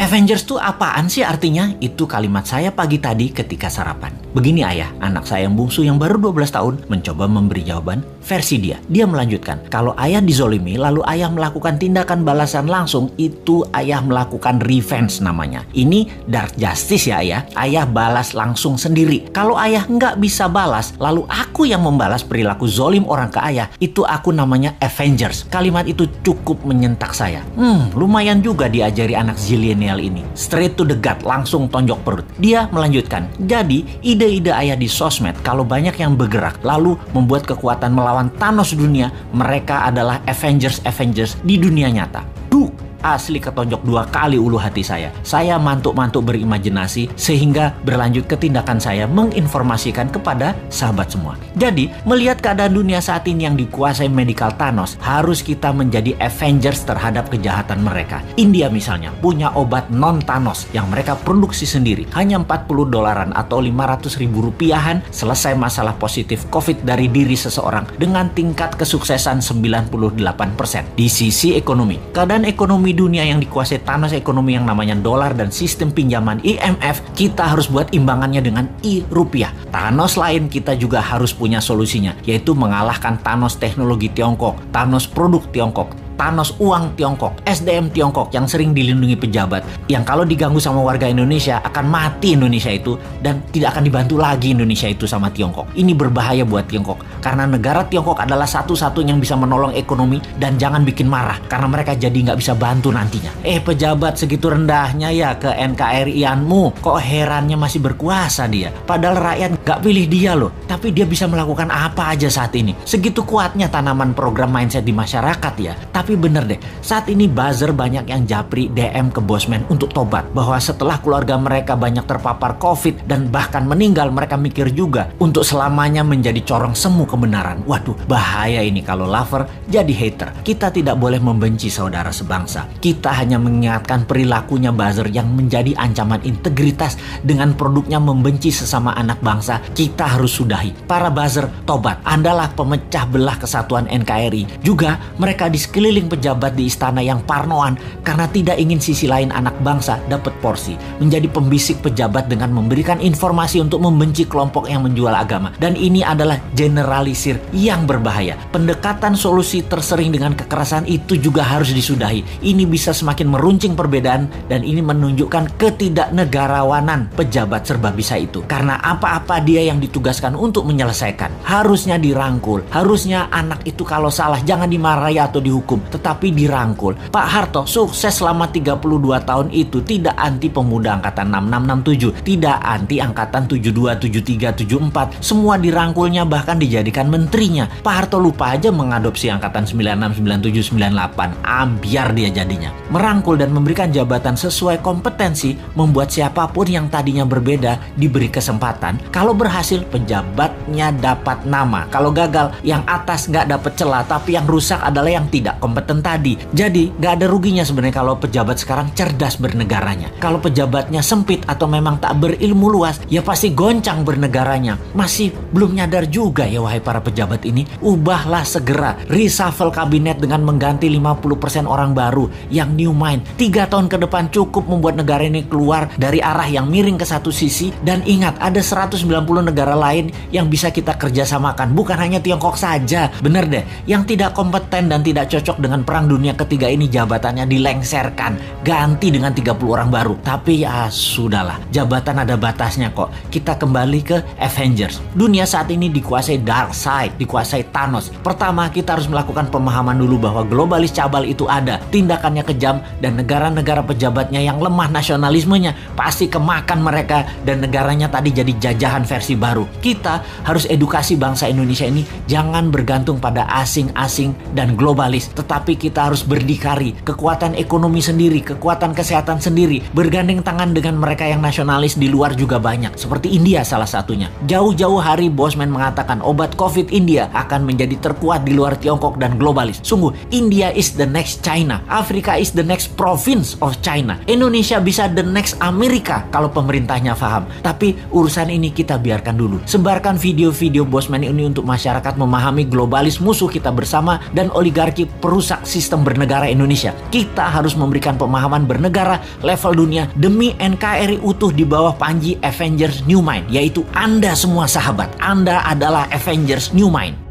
Avengers tuh apaan sih artinya? Itu kalimat saya pagi tadi ketika sarapan. Begini ayah, anak saya yang bungsu yang baru 12 tahun mencoba memberi jawaban versi dia. Dia melanjutkan, kalau ayah dizolimi lalu ayah melakukan tindakan balasan langsung, itu ayah melakukan revenge namanya. Ini dark justice ya ayah. Ayah balas langsung sendiri. Kalau ayah nggak bisa balas, lalu aku yang membalas perilaku zolim orang ke ayah, itu aku namanya Avengers. Kalimat itu cukup menyentak saya. Lumayan juga diajari anak zilenial ini. Straight to the gut, langsung tonjok perut. Dia melanjutkan, jadi ide-ide ayah di sosmed kalau banyak yang bergerak lalu membuat kekuatan melawan Thanos dunia, mereka adalah Avengers di dunia nyata. Asli ketonjok 2 kali ulu hati saya. Saya mantuk-mantuk berimajinasi sehingga berlanjut ke tindakan saya menginformasikan kepada sahabat semua. Jadi, melihat keadaan dunia saat ini yang dikuasai medical Thanos, harus kita menjadi Avengers terhadap kejahatan mereka. India misalnya punya obat non-Thanos yang mereka produksi sendiri. Hanya $40 atau 500 ribu rupiahan selesai masalah positif COVID dari diri seseorang dengan tingkat kesuksesan 98%. Di sisi ekonomi, keadaan ekonomi dunia yang dikuasai Thanos ekonomi yang namanya dolar dan sistem pinjaman IMF, kita harus buat imbangannya dengan rupiah. Thanos lain kita juga harus punya solusinya, yaitu mengalahkan Thanos teknologi Tiongkok, Thanos produk Tiongkok, Thanos uang Tiongkok, SDM Tiongkok yang sering dilindungi pejabat, yang kalau diganggu sama warga Indonesia akan mati Indonesia itu dan tidak akan dibantu lagi Indonesia itu sama Tiongkok. Ini berbahaya buat Tiongkok karena negara Tiongkok adalah satu-satunya yang bisa menolong ekonomi, dan jangan bikin marah karena mereka jadi nggak bisa bantu nantinya. Pejabat segitu rendahnya ya ke NKRI-anmu, kok herannya masih berkuasa dia. Padahal rakyat nggak pilih dia loh, tapi dia bisa melakukan apa aja saat ini. Segitu kuatnya tanaman program mindset di masyarakat ya. Tapi bener deh, saat ini buzzer banyak yang japri DM ke Bosman untuk tobat. Bahwa setelah keluarga mereka banyak terpapar COVID dan bahkan meninggal, mereka mikir juga untuk selamanya menjadi corong semu kebenaran. Waduh, bahaya ini kalau lover jadi hater. Kita tidak boleh membenci saudara sebangsa. Kita hanya mengingatkan perilakunya buzzer yang menjadi ancaman integritas dengan produknya membenci sesama anak bangsa. Kita harus sudahi. Para buzzer, tobat. Andalah pemecah belah kesatuan NKRI. Juga mereka di sekeliling pejabat di istana yang parnoan karena tidak ingin sisi lain anak bangsa dapat porsi, menjadi pembisik pejabat dengan memberikan informasi untuk membenci kelompok yang menjual agama. Dan ini adalah generalisir yang berbahaya. Pendekatan solusi tersering dengan kekerasan itu juga harus disudahi. Ini bisa semakin meruncing perbedaan dan ini menunjukkan ketidaknegarawanan pejabat serba bisa itu. Karena apa-apa dia yang ditugaskan untuk menyelesaikan harusnya dirangkul. Harusnya anak itu kalau salah jangan dimarahi atau dihukum, tetapi dirangkul. Pak Harto sukses selama 32 tahun itu, tidak anti pemuda angkatan 6667, tidak anti angkatan 72, 73, 74. Semua dirangkulnya, bahkan dijadikan menterinya. Pak Harto lupa aja mengadopsi angkatan 96, 97, 98. Ambiar dia jadinya. Merangkul dan memberikan jabatan sesuai kompetensi membuat siapapun yang tadinya berbeda diberi kesempatan. Kalau berhasil, pejabatnya dapat nama. Kalau gagal, yang atas nggak dapat celah, tapi yang rusak adalah yang tidak kompeten tadi. Jadi gak ada ruginya sebenarnya kalau pejabat sekarang cerdas bernegaranya. Kalau pejabatnya sempit atau memang tak berilmu luas, ya pasti goncang bernegaranya. Masih belum nyadar juga ya wahai para pejabat ini. Ubahlah segera, reshuffle kabinet dengan mengganti 50% orang baru yang new mind. 3 tahun ke depan cukup membuat negara ini keluar dari arah yang miring ke satu sisi. Dan ingat, ada 190 negara lain yang bisa kita kerjasamakan, bukan hanya Tiongkok saja. Bener deh, yang tidak kompeten dan tidak cocok dengan perang dunia ketiga ini jabatannya dilengserkan, ganti dengan 30 orang baru. Tapi ya sudahlah, jabatan ada batasnya kok. Kita kembali ke Avengers. Dunia saat ini dikuasai dark side, dikuasai Thanos. Pertama, kita harus melakukan pemahaman dulu bahwa globalis cabal itu ada, tindakannya kejam, dan negara-negara pejabatnya yang lemah nasionalismenya pasti kemakan mereka dan negaranya tadi jadi jajahan versi baru. Kita harus edukasi bangsa Indonesia ini jangan bergantung pada asing-asing dan globalis, tetapi kita harus berdikari, kekuatan ekonomi sendiri, kekuatan kesehatan sendiri, bergandeng tangan dengan mereka yang nasionalis di luar juga banyak, seperti India salah satunya. Jauh-jauh hari Bosman mengatakan obat COVID India akan menjadi terkuat di luar Tiongkok dan globalis. Sungguh, India is the next China, Afrika is the next province of China, Indonesia bisa the next Amerika kalau pemerintahnya paham. Tapi urusan ini kita biarkan dulu. Sebarkan video-video Bosman ini untuk masyarakat memahami globalis musuh kita bersama dan oligarki perusahaan merusak sistem bernegara Indonesia. Kita harus memberikan pemahaman bernegara level dunia demi NKRI utuh di bawah panji Avengers New Mind, yaitu Anda semua sahabat. Anda adalah Avengers New Mind.